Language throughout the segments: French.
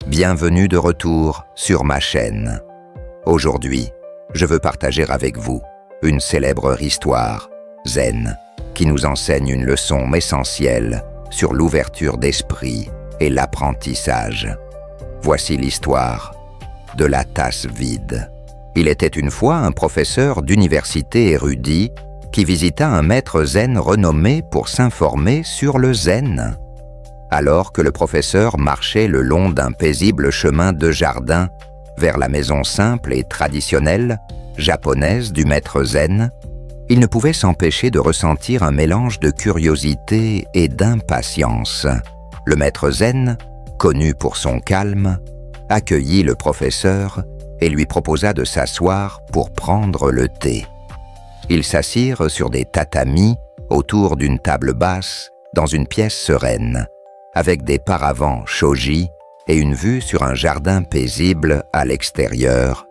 Bienvenue de retour sur ma chaîne. Aujourd'hui, je veux partager avec vous une célèbre histoire, Zen, qui nous enseigne une leçon essentielle sur l'ouverture d'esprit et l'apprentissage. Voici l'histoire de la tasse vide. Il était une fois un professeur d'université érudit qui visita un maître zen renommé pour s'informer sur le zen. Alors que le professeur marchait le long d'un paisible chemin de jardin vers la maison simple et traditionnelle japonaise du maître zen, il ne pouvait s'empêcher de ressentir un mélange de curiosité et d'impatience. Le maître zen, connu pour son calme, accueillit le professeur et lui proposa de s'asseoir pour prendre le thé. Ils s'assirent sur des tatamis autour d'une table basse dans une pièce sereine, avec des paravents shoji et une vue sur un jardin paisible à l'extérieur.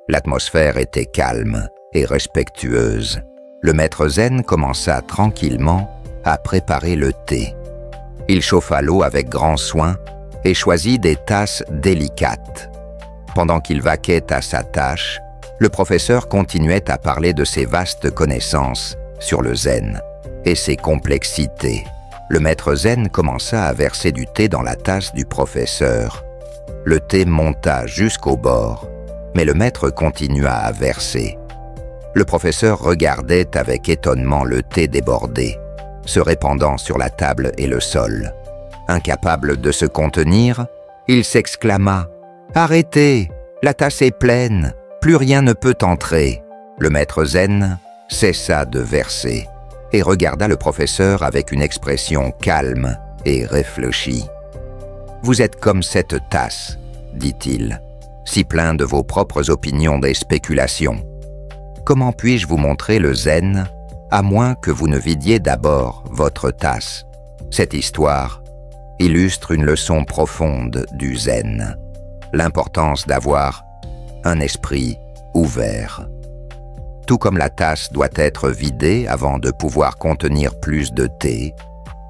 L'atmosphère était calme et respectueuse. Le maître zen commença tranquillement à préparer le thé. Il chauffa l'eau avec grand soin et choisit des tasses délicates. Pendant qu'il vaquait à sa tâche, le professeur continuait à parler de ses vastes connaissances sur le zen et ses complexités. Le maître zen commença à verser du thé dans la tasse du professeur. Le thé monta jusqu'au bord, mais le maître continua à verser. Le professeur regardait avec étonnement le thé déborder, se répandant sur la table et le sol. Incapable de se contenir, il s'exclama « Arrêtez, la tasse est pleine, plus rien ne peut entrer !» Le maître zen cessa de verser et regarda le professeur avec une expression calme et réfléchie. « Vous êtes comme cette tasse, dit-il, si plein de vos propres opinions et spéculations. Comment puis-je vous montrer le zen, à moins que vous ne vidiez d'abord votre tasse? Cette histoire illustre une leçon profonde du zen, l'importance d'avoir un esprit ouvert. Tout comme la tasse doit être vidée avant de pouvoir contenir plus de thé,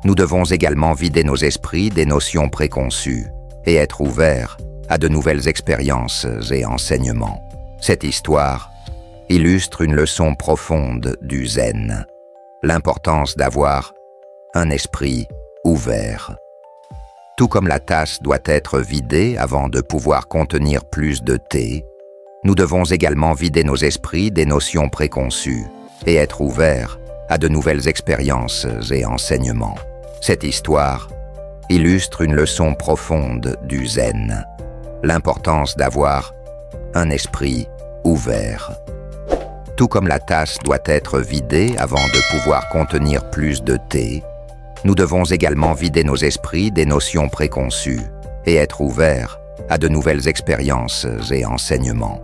nous devons également vider nos esprits des notions préconçues et être ouverts à de nouvelles expériences et enseignements. Cette histoire illustre une leçon profonde du zen, l'importance d'avoir un esprit ouvert. Tout comme la tasse doit être vidée avant de pouvoir contenir plus de thé, nous devons également vider nos esprits des notions préconçues et être ouverts à de nouvelles expériences et enseignements. Cette histoire illustre une leçon profonde du zen, l'importance d'avoir un esprit ouvert. Tout comme la tasse doit être vidée avant de pouvoir contenir plus de thé, nous devons également vider nos esprits des notions préconçues et être ouverts à de nouvelles expériences et enseignements.